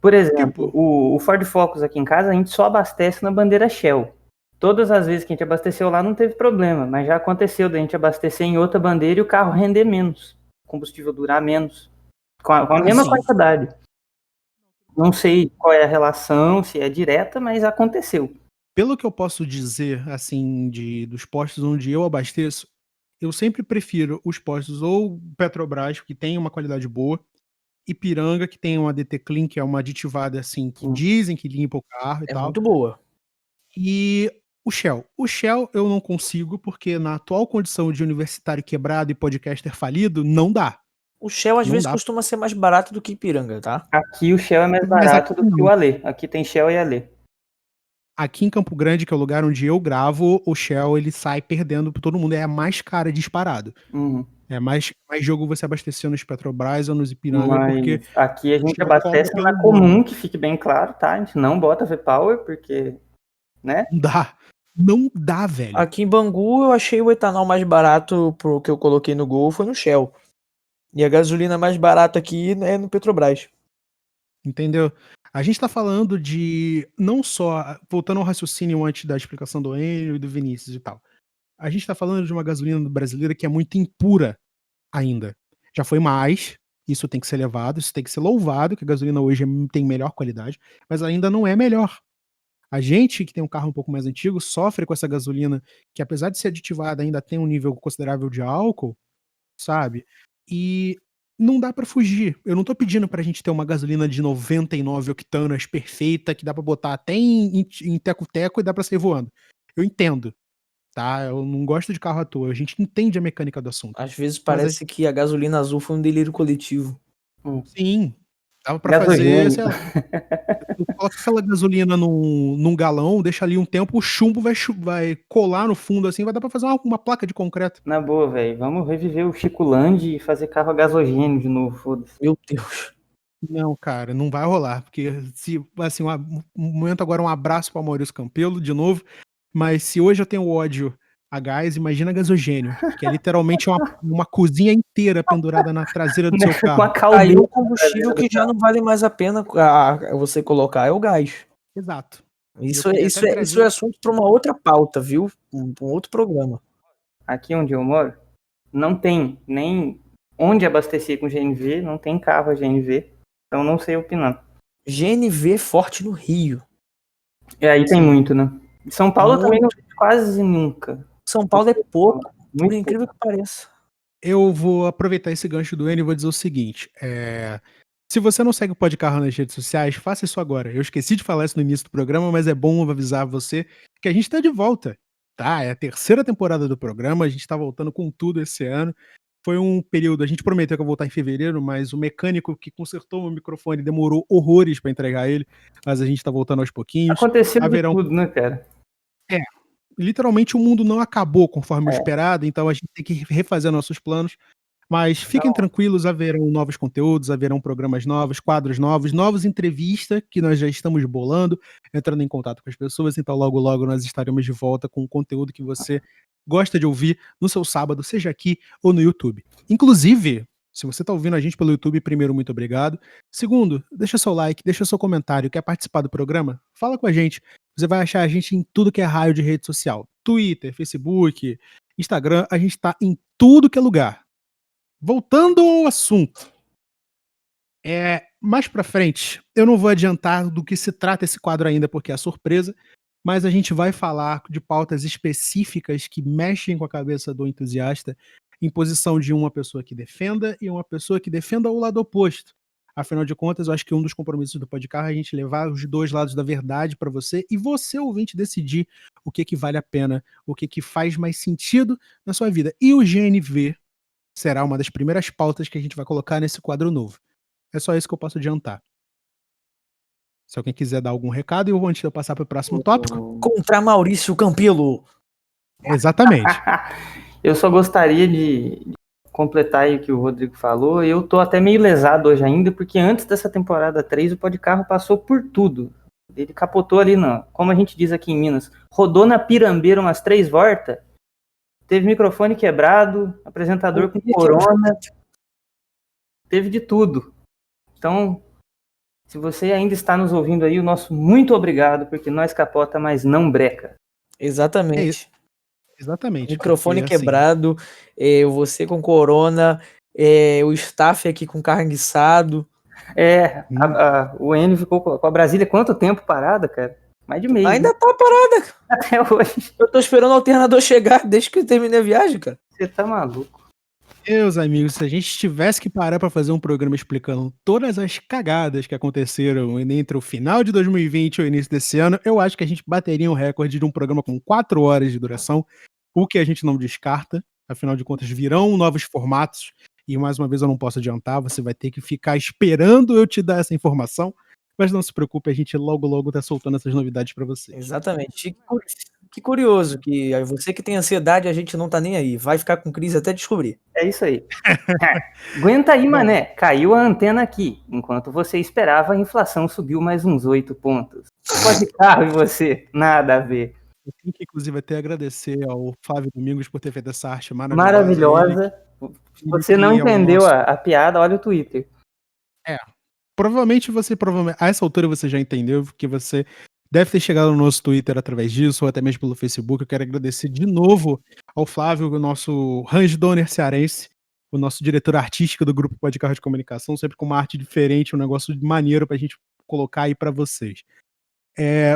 Por exemplo, o Ford Focus aqui em casa, a gente só abastece na bandeira Shell. Todas as vezes que a gente abasteceu lá não teve problema, mas já aconteceu da gente abastecer em outra bandeira e o carro render menos, o combustível durar menos, com a mesma quantidade. Não sei qual é a relação, se é direta, mas aconteceu. Pelo que eu posso dizer, assim, dos postos onde eu abasteço, eu sempre prefiro os postos ou Petrobras, que tem uma qualidade boa, Ipiranga, que tem uma ADT Clean, que é uma aditivada, assim, que dizem que limpa o carro e tal. É muito boa. E o Shell. O Shell eu não consigo, porque na atual condição de universitário quebrado e podcaster falido, não dá. O Shell às Não vezes dá. costuma ser mais barato do que Ipiranga, tá? Aqui o Shell é mais Mas barato aqui do que não. o Alê. Aqui tem Shell e Alê. Aqui em Campo Grande, que é o lugar onde eu gravo, o Shell ele sai perdendo pra todo mundo. É a mais cara disparado. É mais jogo você abastecer nos Petrobras ou nos Ipiranga, porque Mas aqui a gente Shell abastece cobra na pelo comum, nome. que fique bem claro, tá? A gente não bota V-Power, porque, né? Não dá. Não dá, velho. Aqui em Bangu eu achei o etanol mais barato pro que eu coloquei no Gol foi no Shell. E a gasolina mais barata aqui é no Petrobras. Entendeu? A gente tá falando de não só, voltando ao raciocínio antes da explicação do Enio e do Vinícius e tal. A gente tá falando de uma gasolina brasileira que é muito impura ainda. Já foi mais, isso tem que ser levado, isso tem que ser louvado, que a gasolina hoje tem melhor qualidade, mas ainda não é melhor. A gente que tem um carro um pouco mais antigo sofre com essa gasolina que, apesar de ser aditivada, ainda tem um nível considerável de álcool, sabe? E não dá pra fugir. Eu não tô pedindo pra gente ter uma gasolina de 99 octanas perfeita, que dá pra botar até em teco-teco e dá pra sair voando. Eu entendo, tá? Eu não gosto de carro à toa. A gente entende a mecânica do assunto. Às vezes Mas parece que a gasolina azul foi um delírio coletivo. sim, dava pra fazer, sei Gasogênico. lá. Tu coloca aquela gasolina num galão, deixa ali um tempo, o chumbo vai colar no fundo assim, vai dar pra fazer uma placa de concreto. Na boa, velho. Vamos reviver o Chico Land e fazer carro a gasogênio de novo, foda-se. Meu Deus. Não, cara, não vai rolar, porque se, assim, um momento agora, um abraço para Maurício Campelo, de novo, mas se hoje eu tenho ódio a gás, imagina gasogênio, que é literalmente uma cozinha inteira pendurada na traseira do seu Com carro. a Aí caldeira. o combustível que já não vale mais a pena você colocar é o gás. Exato. Isso, Eu queria isso, até é, isso é trazer. assunto para uma outra pauta, viu? Um outro programa. Aqui onde eu moro, não tem nem onde abastecer com GNV, não tem carro a GNV, então não sei opinar. GNV forte no Rio. E aí tem Sim. muito, né? Em São Paulo eu também não Muito. vejo quase nunca. São Paulo é pouco, por Muito incrível que pareça. Eu vou aproveitar esse gancho do Enio e vou dizer o seguinte: se você não segue o Podcarro nas redes sociais, faça isso agora. Eu esqueci de falar isso no início do programa, mas é bom avisar você que a gente tá de volta, tá? É a terceira temporada do programa, a gente tá voltando com tudo esse ano. Foi um período, a gente prometeu que ia voltar em fevereiro, mas o mecânico que consertou o microfone demorou horrores pra entregar ele, mas a gente tá voltando aos pouquinhos. Aconteceu de Haverão tudo, né, cara? literalmente o mundo não acabou conforme o É. esperado, então a gente tem que refazer nossos planos. Mas fiquem Então, tranquilos, haverão novos conteúdos, haverão programas novos, quadros novos entrevistas que nós já estamos bolando, entrando em contato com as pessoas, então logo logo nós estaremos de volta com o conteúdo que você gosta de ouvir no seu sábado, seja aqui ou no YouTube. Inclusive, se você está ouvindo a gente pelo YouTube, primeiro, muito obrigado. Segundo, deixa seu like, deixa seu comentário, quer participar do programa? Fala com a gente. Você vai achar a gente em tudo que é raio de rede social. Twitter, Facebook, Instagram, a gente está em tudo que é lugar. Voltando ao assunto, mais pra frente, eu não vou adiantar do que se trata esse quadro ainda, porque é surpresa, mas a gente vai falar de pautas específicas que mexem com a cabeça do entusiasta, em posição de uma pessoa que defenda e uma pessoa que defenda o lado oposto. Afinal de contas, eu acho que um dos compromissos do podcast é a gente levar os dois lados da verdade pra você e você, ouvinte, decidir o que vale a pena, o que faz mais sentido na sua vida. E o GNV será uma das primeiras pautas que a gente vai colocar nesse quadro novo. É só isso que eu posso adiantar. Se alguém quiser dar algum recado, eu vou antes de eu passar para o próximo tópico. Contra Maurício Campelo. Exatamente. eu só gostaria de completar aí o que o Rodrigo falou. Eu tô até meio lesado hoje ainda, porque antes dessa temporada 3, o Podcarro passou por tudo. Ele capotou ali, não. Como a gente diz aqui em Minas, rodou na pirambeira umas 3 voltas, teve microfone quebrado, apresentador com corona, teve de tudo. Então, se você ainda está nos ouvindo aí, o nosso muito obrigado, porque nós capota, mas não breca. Exatamente. Exatamente. Microfone porque, assim, quebrado, você com corona, o staff aqui com carne guiçado. O Enio ficou com a Brasília quanto tempo parada, cara? Mais de mês. Ainda né? tá parada. Até hoje. Eu tô esperando o alternador chegar desde que eu terminei a viagem, cara. Você tá maluco. meus amigos, se a gente tivesse que parar para fazer um programa explicando todas as cagadas que aconteceram entre o final de 2020 e o início desse ano, eu acho que a gente bateria um recorde de um programa com 4 horas de duração, o que a gente não descarta. Afinal de contas, virão novos formatos. E mais uma vez eu não posso adiantar, você vai ter que ficar esperando eu te dar essa informação. Mas não se preocupe, a gente logo logo tá soltando essas novidades para vocês. Exatamente. Que curioso, que você que tem ansiedade, a gente não tá nem aí. Vai ficar com crise até descobrir. É isso aí. Aguenta aí, mané. Caiu a antena aqui. Enquanto você esperava, a inflação subiu mais uns 8 pontos. Podcarro e você, nada a ver. Eu tenho que, inclusive, até agradecer ao Flávio Domingos por ter feito essa arte maravilhosa. Maravilhosa. Se você não entendeu nosso... a piada, olha o Twitter. Provavelmente a essa altura você já entendeu, porque você deve ter chegado no nosso Twitter através disso, ou até mesmo pelo Facebook. Eu quero agradecer de novo ao Flávio, o nosso range donor cearense, o nosso diretor artístico do grupo Pode Carro de Comunicação, sempre com uma arte diferente, um negócio maneiro pra gente colocar aí pra vocês.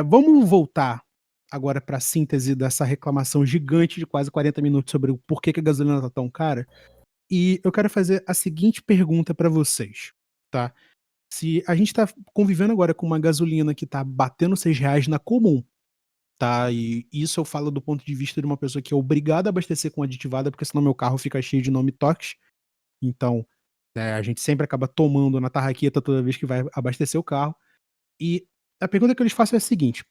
Vamos voltar agora pra síntese dessa reclamação gigante de quase 40 minutos sobre o porquê que a gasolina tá tão cara. E eu quero fazer a seguinte pergunta pra vocês, tá? Se a gente tá convivendo agora com uma gasolina que tá batendo R$ 6 na comum, tá? E isso eu falo do ponto de vista de uma pessoa que é obrigada a abastecer com aditivada, porque senão meu carro fica cheio de nome tóxico. Então, a gente sempre acaba tomando na tarraqueta toda vez que vai abastecer o carro. E a pergunta que eu lhes faço é a seguinte: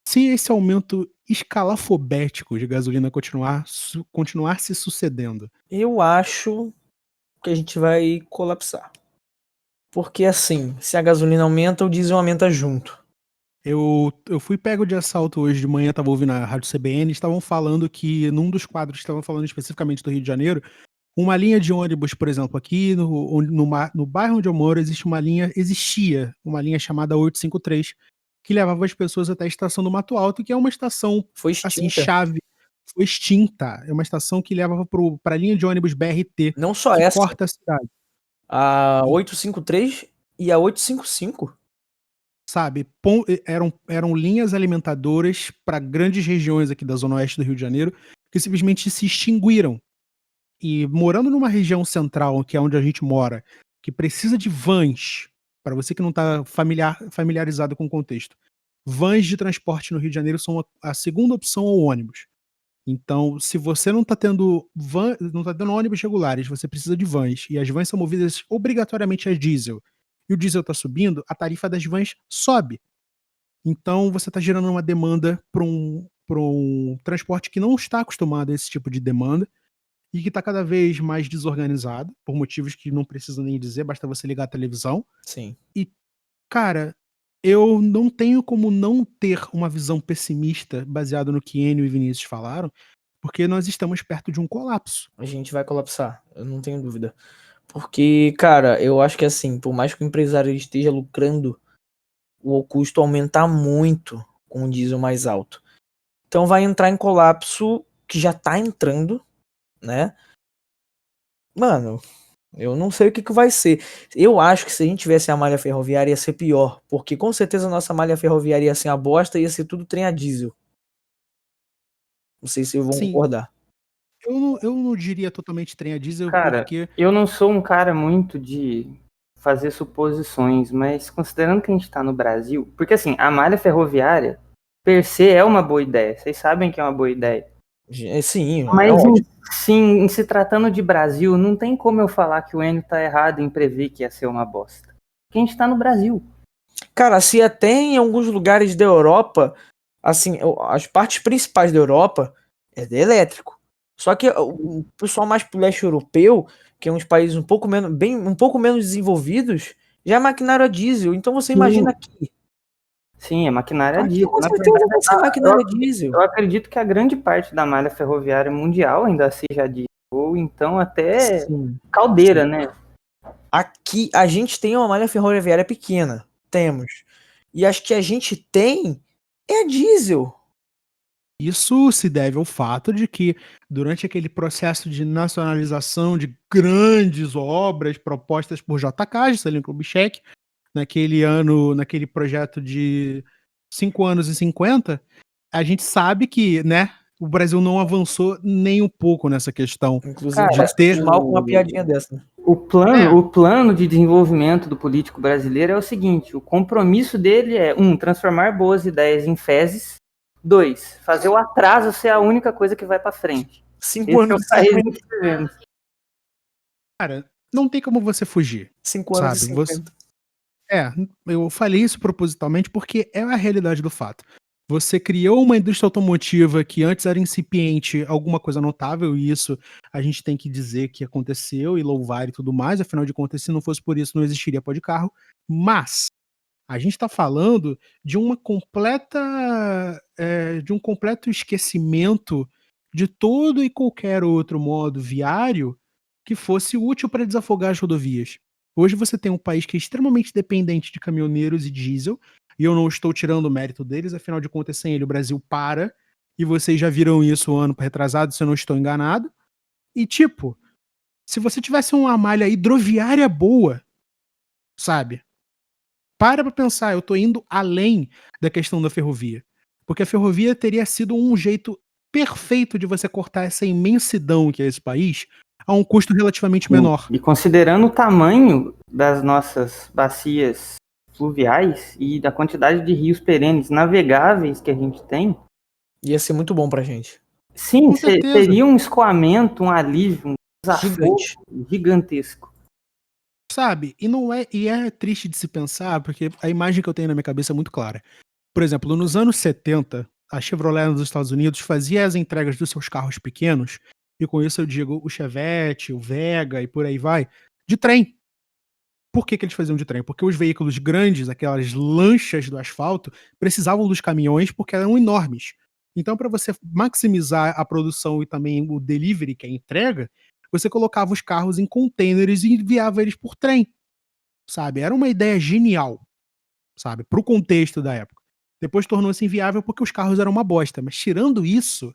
se esse aumento escalafobético de gasolina continuar se sucedendo, Eu acho que a gente vai colapsar. Porque assim, se a gasolina aumenta, o diesel aumenta junto. eu fui pego de assalto hoje de manhã, tava ouvindo a Rádio CBN, estavam falando que num dos quadros, estavam falando especificamente do Rio de Janeiro, uma linha de ônibus, por exemplo, aqui no bairro onde eu moro, existia uma linha chamada 853, que levava as pessoas até a estação do Mato Alto, que é uma estação, Foi assim, extinta. chave. Foi extinta. É uma estação que levava pra linha de ônibus BRT, Não só que essa, corta a cidade. a E, 853 e a 855. sabe, eram linhas alimentadoras para grandes regiões aqui da zona oeste do Rio de Janeiro, que simplesmente se extinguiram. E morando numa região central, que é onde a gente mora, que precisa de vans, para você que não está familiarizado com o contexto, vans de transporte no Rio de Janeiro são a segunda opção ao ônibus. Então, se você não está tendo não tá tendo ônibus regulares, você precisa de vans, e as vans são movidas obrigatoriamente a diesel, e o diesel está subindo, a tarifa das vans sobe. Então, você está gerando uma demanda para um transporte que não está acostumado a esse tipo de demanda, e que está cada vez mais desorganizado, por motivos que não preciso nem dizer, basta você ligar a televisão. Sim. E, cara, eu não tenho como não ter uma visão pessimista baseada no que Enio e Vinícius falaram, porque nós estamos perto de um colapso. A gente vai colapsar, eu não tenho dúvida. Porque, cara, eu acho que assim, por mais que o empresário esteja lucrando, o custo aumenta muito com o diesel mais alto. Então vai entrar em colapso, que já tá entrando, né? Mano, eu não sei o que vai ser. Eu acho que se a gente tivesse a malha ferroviária ia ser pior, porque com certeza a nossa malha ferroviária ia ser uma bosta e ia ser tudo trem a diesel. Não sei se vão Sim, concordar. eu não diria totalmente trem a diesel, Cara, porque eu não sou um cara muito de fazer suposições, mas considerando que a gente tá no Brasil, porque assim, a malha ferroviária, per se, é uma boa ideia. Vocês sabem que é uma boa ideia. Sim, é Mas ótimo. sim, em se tratando de Brasil, não tem como eu falar que o Enio tá errado em prever que ia ser uma bosta. Porque a gente tá no Brasil. Cara, se até em alguns lugares da Europa, assim, as partes principais da Europa é de elétrico. Só que o pessoal mais pro leste europeu, que é uns países um pouco menos desenvolvidos, já é maquinário a diesel. Então você imagina aqui. Sim, é maquinária Aqui diesel. com Na certeza verdade, vai ser maquinário a diesel. eu acredito que a grande parte da malha ferroviária mundial ainda seja diesel, ou então até Sim. caldeira, né? Aqui a gente tem uma malha ferroviária pequena. Temos. E as que a gente tem é a diesel. isso se deve ao fato de que, durante aquele processo de nacionalização de grandes obras propostas por JK, Juscelino Kubitschek, naquele projeto de 5 anos e 50, a gente sabe que, né, o Brasil não avançou nem um pouco nessa questão Inclusive, de Cara, ter. mal com uma piadinha dessa. Né? o plano de desenvolvimento do político brasileiro é o seguinte: o compromisso dele é, transformar boas ideias em fezes. 2, fazer o atraso ser a única coisa que vai para frente. 5 Esse é anos o e país 50. em que vivemos. Cara, não tem como você fugir, 5 anos e sabe? 50. Eu falei isso propositalmente porque é a realidade do fato. Você criou uma indústria automotiva que antes era incipiente, alguma coisa notável, e isso a gente tem que dizer que aconteceu e louvar e tudo mais, afinal de contas, se não fosse por isso, não existiria pó de carro. Mas a gente está falando de de um completo esquecimento de todo e qualquer outro modo viário que fosse útil para desafogar as rodovias. Hoje você tem um país que é extremamente dependente de caminhoneiros e diesel, e eu não estou tirando o mérito deles, afinal de contas, sem ele o Brasil para, e vocês já viram isso ano retrasado, se eu não estou enganado. E tipo, Se você tivesse uma malha hidroviária boa, sabe? Para pensar, eu tô indo além da questão da ferrovia. Porque a ferrovia teria sido um jeito perfeito de você cortar essa imensidão que é esse país a um custo relativamente menor. E considerando o tamanho das nossas bacias fluviais e da quantidade de rios perenes navegáveis que a gente tem, Ia ser muito bom pra gente. sim, Com certeza. seria um escoamento, um alívio, um desafio Gigante. gigantesco. Sabe? E é triste de se pensar, porque a imagem que eu tenho na minha cabeça é muito clara. Por exemplo, nos anos 70, a Chevrolet nos Estados Unidos fazia as entregas dos seus carros pequenos, e com isso eu digo o Chevette, o Vega e por aí vai, de trem. Por que eles faziam de trem? Porque os veículos grandes, aquelas lanchas do asfalto, precisavam dos caminhões porque eram enormes. Então, para você maximizar a produção e também o delivery, que é a entrega, você colocava os carros em containers e enviava eles por trem, sabe? Era uma ideia genial, sabe? Para o contexto da época. Depois tornou-se inviável porque os carros eram uma bosta. Mas tirando isso,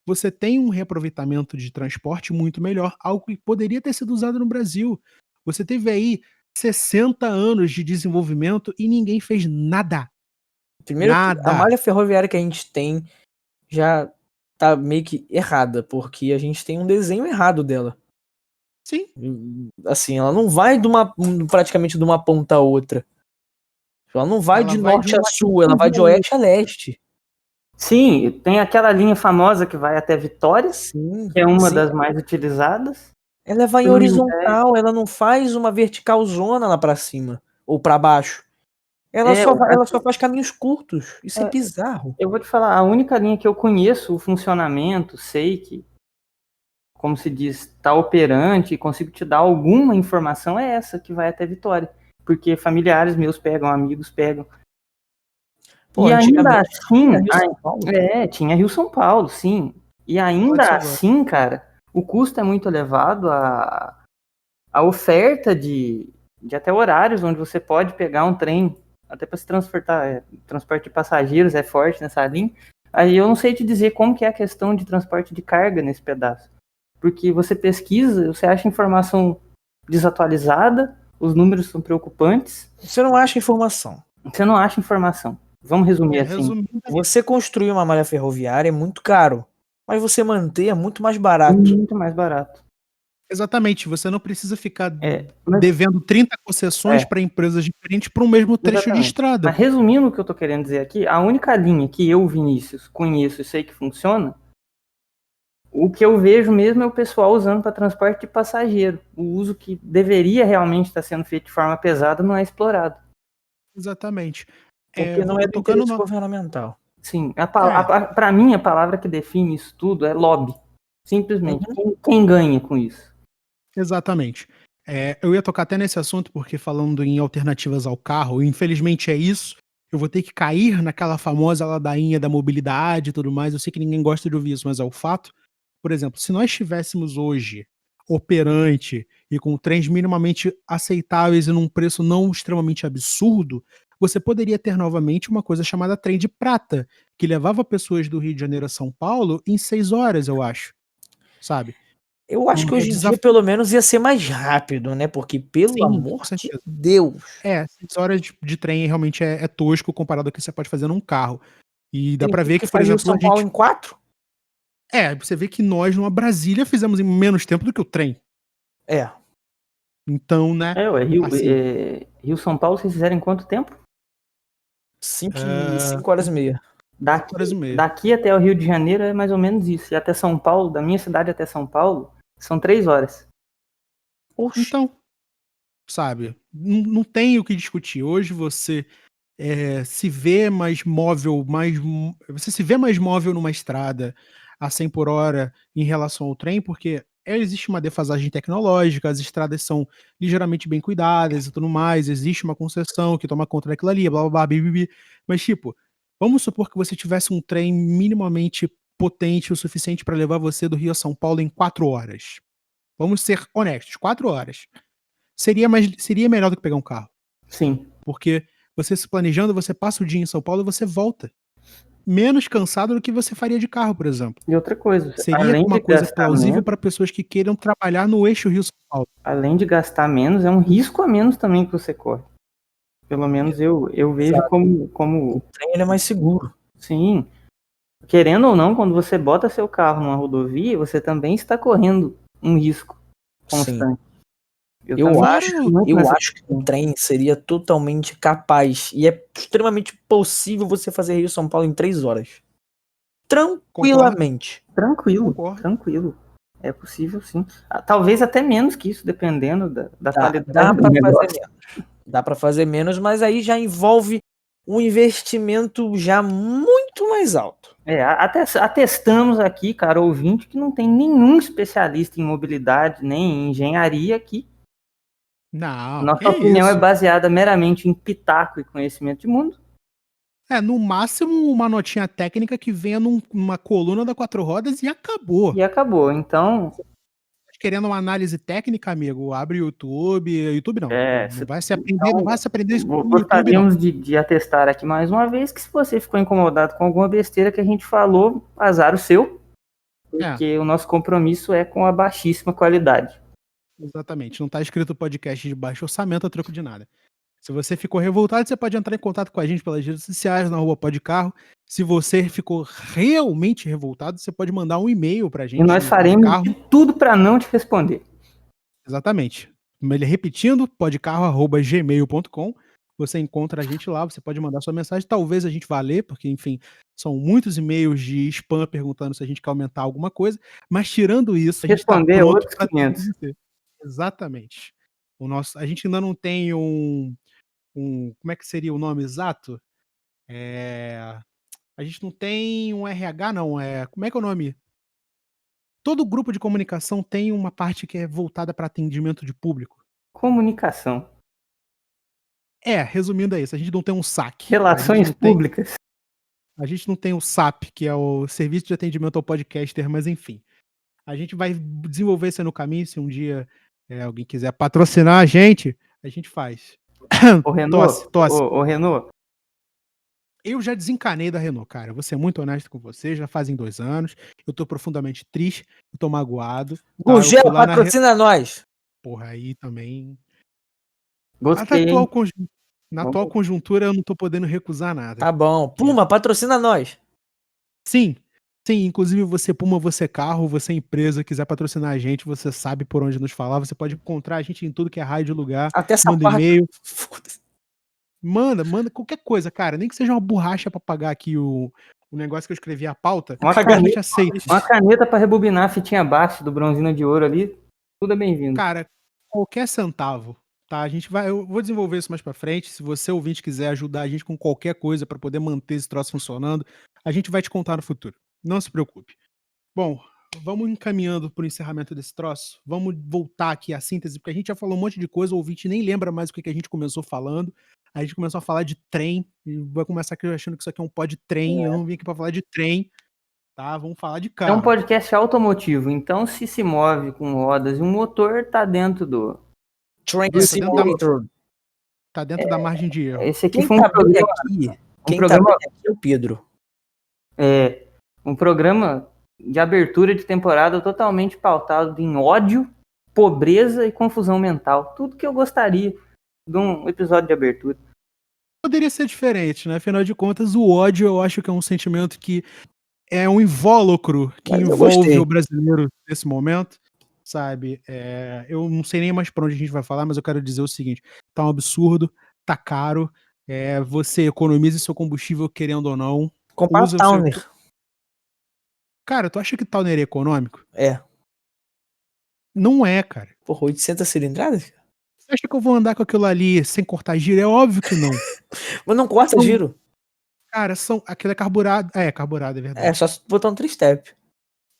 você tem um reaproveitamento de transporte muito melhor, algo que poderia ter sido usado no Brasil. Você teve aí 60 anos de desenvolvimento e ninguém fez nada. Primeiro que a Nada. malha ferroviária que a gente tem já tá meio que errada, porque a gente tem um desenho errado dela. Sim. Assim, ela não vai praticamente de uma ponta a outra. Ela não vai Ela de vai norte de a um sul, ela vai de oeste a leste. Sim, tem aquela linha famosa que vai até Vitória, Sim, que é uma sim. das mais utilizadas. Ela vai em horizontal, ela não faz uma vertical zona lá pra cima ou pra baixo. Ela só faz caminhos curtos. Isso é bizarro. Eu vou te falar, a única linha que eu conheço o funcionamento, sei que, como se diz, está operante e consigo te dar alguma informação é essa que vai até Vitória. Porque familiares meus pegam, amigos pegam. Pô, E ainda antigamente assim, tinha Rio-São Paulo. tinha Rio-São Paulo, sim. E ainda assim, cara, o custo é muito elevado, a oferta de até horários onde você pode pegar um trem, até para se transportar, transporte de passageiros é forte nessa linha. Aí eu não sei te dizer como que é a questão de transporte de carga nesse pedaço. Porque você pesquisa, você acha informação desatualizada, os números são preocupantes. Você não acha informação. Você não acha informação. Vamos resumir assim. Você construir uma malha ferroviária é muito caro, mas você manter é muito mais barato. Muito mais barato. Exatamente, você não precisa ficar devendo 30 concessões para empresas diferentes para um mesmo trecho de estrada. Mas resumindo o que eu tô querendo dizer aqui, a única linha que eu, Vinícius, conheço e sei que funciona, o que eu vejo mesmo é o pessoal usando para transporte de passageiro. O uso que deveria realmente estar sendo feito de forma pesada não é explorado. Exatamente. Porque não é do interesse governamental. Sim, para mim a palavra que define isso tudo é lobby. Simplesmente. Quem ganha com isso? Exatamente. Eu ia tocar até nesse assunto, porque falando em alternativas ao carro, infelizmente é isso. Eu vou ter que cair naquela famosa ladainha da mobilidade e tudo mais. Eu sei que ninguém gosta de ouvir isso, mas é o fato. Por exemplo, se nós estivéssemos hoje operante e com trens minimamente aceitáveis e num preço não extremamente absurdo, você poderia ter novamente uma coisa chamada trem de prata, que levava pessoas do Rio de Janeiro a São Paulo em 6 horas, eu acho. Sabe? Eu acho que hoje em dia, pelo menos, ia ser mais rápido, né? Porque, pelo amor de Deus. 6 horas de trem realmente é tosco comparado ao que você pode fazer num carro. E dá Tem pra ver que, por faz exemplo, São Paulo em 4? você vê que nós, numa Brasília, fizemos em menos tempo do que o trem. Então, né? Rio-São Paulo, vocês fizeram em quanto tempo? 5 horas e meia. Daqui até o Rio de Janeiro é mais ou menos isso. E até São Paulo, da minha cidade até São Paulo, são 3 horas. Então, sabe, não tem o que discutir. Hoje você se vê mais móvel, você se vê mais móvel numa estrada a 100 por hora em relação ao trem, porque existe uma defasagem tecnológica, as estradas são ligeiramente bem cuidadas e tudo mais, existe uma concessão que toma conta daquilo ali, blá blá blá, bibibi. Mas tipo, vamos supor que você tivesse um trem minimamente potente o suficiente para levar você do Rio a São Paulo em 4 horas. Vamos ser honestos, 4 horas. Seria melhor do que pegar um carro. Sim. Porque você se planejando, você passa o dia em São Paulo e você volta. menos cansado do que você faria de carro, por exemplo. E outra coisa, Seria além uma de coisa gastar plausível menos, para pessoas que queiram trabalhar no eixo Rio-São Paulo. além de gastar menos, é um risco a menos também que você corre. Pelo menos eu vejo Exato. O como trem ele é mais seguro. sim. Querendo ou não, quando você bota seu carro numa rodovia, você também está correndo um risco Sim. constante. Eu também acho, acredito muito eu nessa acho que o questão. trem seria totalmente capaz e é extremamente possível você fazer Rio-São Paulo em 3 horas. Tranquilamente. Tranquilo. É possível, sim. Talvez até menos que isso, dependendo da qualidade Dá do para fazer negócio. menos. Dá para fazer menos, mas aí já envolve um investimento já muito mais alto. Até atestamos aqui, cara, ouvinte, que não tem nenhum especialista em mobilidade, nem em engenharia aqui. Não, Nossa que opinião é isso. baseada meramente em pitaco e conhecimento de mundo. No máximo uma notinha técnica que venha numa coluna da Quatro Rodas e acabou. E acabou. Então, Querendo uma análise técnica, amigo, abre o YouTube. YouTube não. Não vai se aprender isso no YouTube, não. gostaríamos de atestar aqui mais uma vez que se você ficou incomodado com alguma besteira que a gente falou, azar o seu, porque o nosso compromisso é com a baixíssima qualidade. Exatamente. Não tá escrito podcast de baixo orçamento a troco de nada. Se você ficou revoltado, você pode entrar em contato com a gente pelas redes sociais, na @podcarro. Se você ficou realmente revoltado, você pode mandar um e-mail pra gente. E nós faremos de tudo para não te responder. Exatamente. Repetindo, podcarro@gmail.com. Você encontra a gente lá, você pode mandar sua mensagem. Talvez a gente vá ler, porque, enfim, são muitos e-mails de spam perguntando se a gente quer aumentar alguma coisa. Mas tirando isso, a gente está Responder pronto outros para 500. Exatamente. A gente ainda não tem como é que seria o nome exato? A gente não tem um RH, não. Como é que é o nome? Todo grupo de comunicação tem uma parte que é voltada para atendimento de público. Comunicação. Resumindo é isso. A gente não tem um SAC. Relações públicas. A gente não tem o SAP, que é o Serviço de Atendimento ao Podcaster, mas enfim. A gente vai desenvolver isso aí no caminho. Se um dia alguém quiser patrocinar a gente faz. Ô, Renault, Tosse. Ô, Renault. Eu já desencanei da Renault, cara. Vou ser muito honesto com você. Já fazem 2 anos. Eu tô profundamente triste. Eu tô magoado. Gugel, patrocina nós. Porra, aí também. Gostei. Na atual conjuntura, eu não tô podendo recusar nada. Tá bom. Puma, patrocina nós. Sim. Inclusive você Puma, você carro, você empresa, quiser patrocinar a gente, você sabe por onde nos falar. Você pode encontrar a gente em tudo que é raio de lugar. Até essa manda e-mail. Manda qualquer coisa, cara. Nem que seja uma borracha pra pagar aqui o negócio que eu escrevi, a pauta. A gente aceita. Uma caneta pra rebobinar a fitinha abaixo do bronzina de ouro ali. Tudo é bem-vindo. Cara, qualquer centavo, tá? Eu vou desenvolver isso mais pra frente. Se você, ouvinte, quiser ajudar a gente com qualquer coisa pra poder manter esse troço funcionando, a gente vai te contar no futuro. Não se preocupe. Bom, vamos encaminhando pro encerramento desse troço. Vamos voltar aqui à síntese, porque a gente já falou um monte de coisa, o ouvinte nem lembra mais o que a gente começou falando. A gente começou a falar de trem, e vai começar aqui achando que isso aqui é um pod trem. Eu não vim aqui pra falar de trem, tá? Vamos falar de carro. É um podcast automotivo, então se move com rodas e um motor, tá dentro do... Train Simulator. Tá dentro da margem de erro. Esse aqui Quem foi tá bem aqui é o Pedro. Um programa de abertura de temporada totalmente pautado em ódio, pobreza e confusão mental. Tudo que eu gostaria de um episódio de abertura. Poderia ser diferente, né? Afinal de contas, o ódio eu acho que é um sentimento que é um invólucro que envolve o brasileiro nesse momento, sabe? Eu não sei nem mais pra onde a gente vai falar, mas eu quero dizer o seguinte: tá um absurdo, tá caro, você economiza seu combustível querendo ou não. Comprar o Towner. Cara, tu acha que Towner é econômico? É. Não é, cara. Porra, 800 cilindradas? Você acha que eu vou andar com aquilo ali sem cortar giro? É óbvio que não. Mas não corta giro. Cara, aquilo é carburado. É carburado, é verdade. É só botar um 3-step.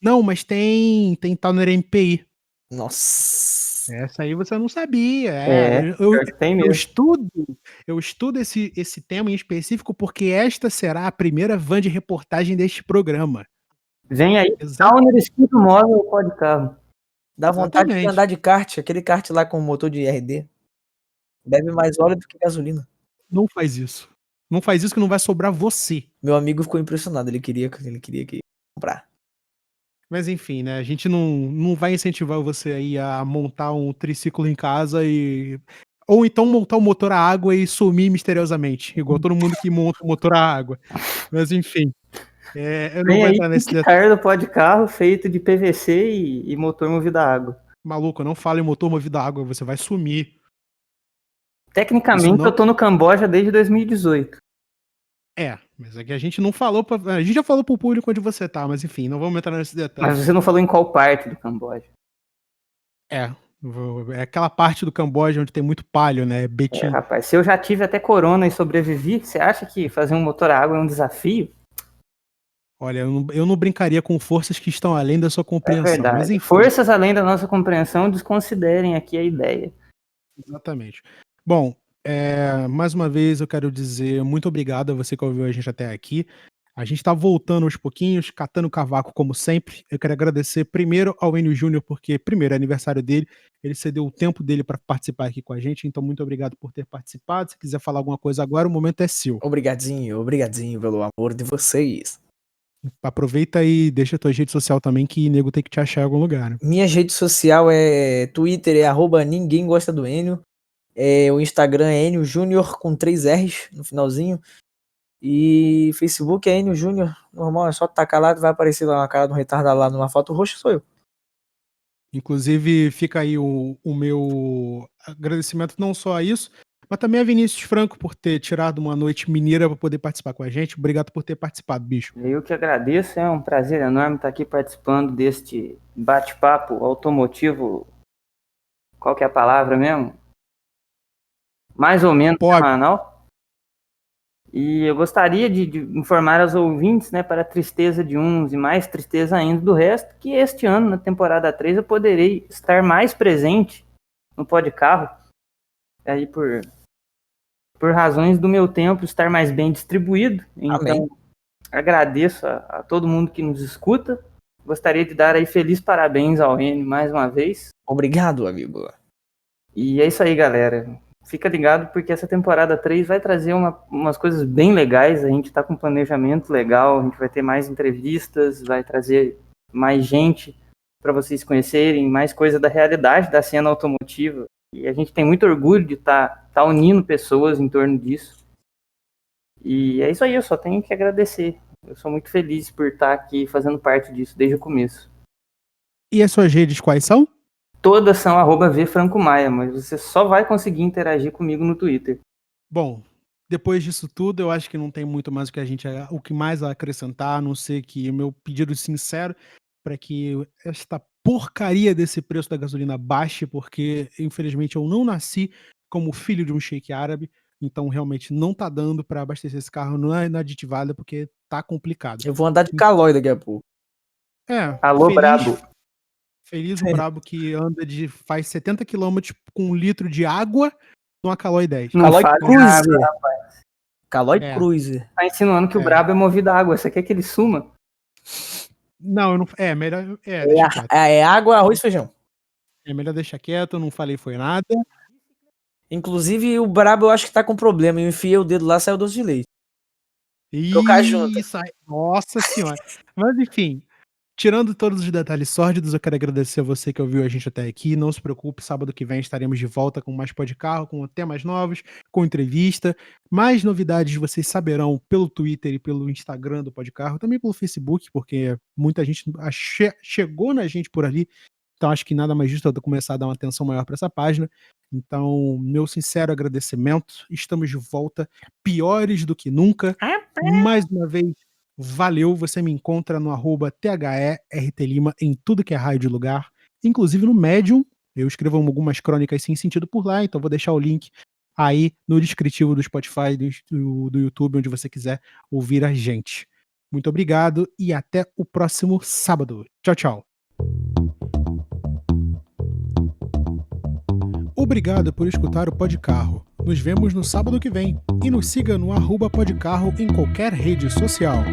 Não, mas tem Towner MPI. Nossa. Essa aí você não sabia. Eu estudo esse tema em específico porque esta será a primeira van de reportagem deste programa. Vem aí, Towner Escudo Móvel Pode Carro. Dá vontade de andar de kart, aquele kart lá com motor de RD. Bebe mais óleo do que gasolina. Não faz isso. Não faz isso que não vai sobrar você. Meu amigo ficou impressionado, ele queria comprar. Mas enfim, né? A gente não vai incentivar você aí a montar um triciclo em casa e. Ou então montar um motor a água e sumir misteriosamente, igual todo mundo que monta um motor a água. Mas enfim. Eu não Vem vou aí entrar nesse kit detalhe. car do pó de carro feito de PVC e motor movido a água. Maluco, não fala em motor movido a água, você vai sumir. Isso Tecnicamente, não. eu tô no Camboja desde 2018. Mas aqui a gente não falou. A gente já falou pro público onde você tá, mas enfim, não vamos entrar nesse detalhe. Mas você não falou em qual parte do Camboja. É aquela parte do Camboja onde tem muito palho, né? Betim. Rapaz, se eu já tive até corona e sobrevivi, você acha que fazer um motor a água é um desafio? Olha, eu não brincaria com forças que estão além da sua É compreensão. verdade. Mas enfim. Forças além da nossa compreensão, desconsiderem aqui a ideia. Exatamente. Bom, mais uma vez eu quero dizer muito obrigado a você que ouviu a gente até aqui. A gente tá voltando aos pouquinhos, catando cavaco como sempre. Eu quero agradecer primeiro ao Enio Júnior, porque primeiro é aniversário dele, ele cedeu o tempo dele para participar aqui com a gente, então muito obrigado por ter participado. Se quiser falar alguma coisa agora, o momento é seu. Obrigadinho pelo amor de vocês. Aproveita e deixa a tua rede social também, que nego tem que te achar em algum lugar, né? Minha rede social é Twitter, é @ninguém gosta do Enio. O Instagram é Enio Júnior com 3 R's no finalzinho. E Facebook é Enio Júnior, normal, é só tacar lá, vai aparecer lá uma cara de um retardado lá numa foto roxa, sou eu. Inclusive, fica aí o meu agradecimento não só a isso, mas também a Vinícius Franco por ter tirado uma noite mineira para poder participar com a gente. Obrigado por ter participado, bicho. Eu que agradeço, é um prazer enorme estar aqui participando deste bate-papo automotivo. Qual que é a palavra mesmo? Mais ou menos semanal. E eu gostaria de informar aos ouvintes, né, para a tristeza de uns e mais tristeza ainda do resto, que este ano, na temporada 3, eu poderei estar mais presente no Pó de Carro, aí por razões do meu tempo estar mais bem distribuído. Então, Amém. agradeço a todo mundo que nos escuta. Gostaria de dar aí feliz parabéns ao Enio mais uma vez. Obrigado, amigo. E é isso aí, galera. Fica ligado porque essa temporada 3 vai trazer umas coisas bem legais. A gente tá com um planejamento legal, a gente vai ter mais entrevistas, vai trazer mais gente para vocês conhecerem, mais coisa da realidade da cena automotiva. E a gente tem muito orgulho de tá unindo pessoas em torno disso. E é isso aí, eu só tenho que agradecer. Eu sou muito feliz por estar aqui fazendo parte disso desde o começo. E as suas redes quais são? Todas são @vfrancomaia, mas você só vai conseguir interagir comigo no Twitter. Bom, depois disso tudo, eu acho que não tem muito mais o que mais a acrescentar, a não ser que o meu pedido sincero para que esta porcaria desse preço da gasolina baixe, porque infelizmente eu não nasci como filho de um sheik árabe, então realmente não tá dando para abastecer esse carro na aditivada, porque tá complicado. Eu vou andar de Calói daqui a pouco. Alô, brabo. Feliz o brabo que faz 70 km com 1 litro de água numa Caloi 10. Calói fale Cruiser. nada, rapaz. Calói Cruiser. Tá insinuando que o brabo é movido a água. Você quer que ele suma? Não, eu não. Melhor. Deixa quieto. É água, arroz e feijão. É melhor deixar quieto, eu não falei foi nada. Inclusive, o brabo eu acho que tá com problema. Eu enfiei o dedo lá, saiu doce de leite. Trocar junto. Nossa senhora. Mas enfim, tirando todos os detalhes sórdidos, eu quero agradecer a você que ouviu a gente até aqui. Não se preocupe, sábado que vem estaremos de volta com mais Pó de Carro, com temas novos, com entrevista. Mais novidades vocês saberão pelo Twitter e pelo Instagram do Pó de Carro, também pelo Facebook, porque muita gente chegou na gente por ali. Então acho que nada mais justo eu começar a dar uma atenção maior para essa página. Então, meu sincero agradecimento. Estamos de volta, piores do que nunca. Mais uma vez, valeu. Você me encontra no @THERTLima em tudo que é raio de lugar, inclusive no Medium. Eu escrevo algumas crônicas sem sentido por lá, então vou deixar o link aí no descritivo do Spotify, do YouTube, onde você quiser ouvir a gente. Muito obrigado e até o próximo sábado. Tchau, tchau. Obrigado por escutar o Pó de Carro. Nos vemos no sábado que vem. E nos siga no @podcarro em qualquer rede social.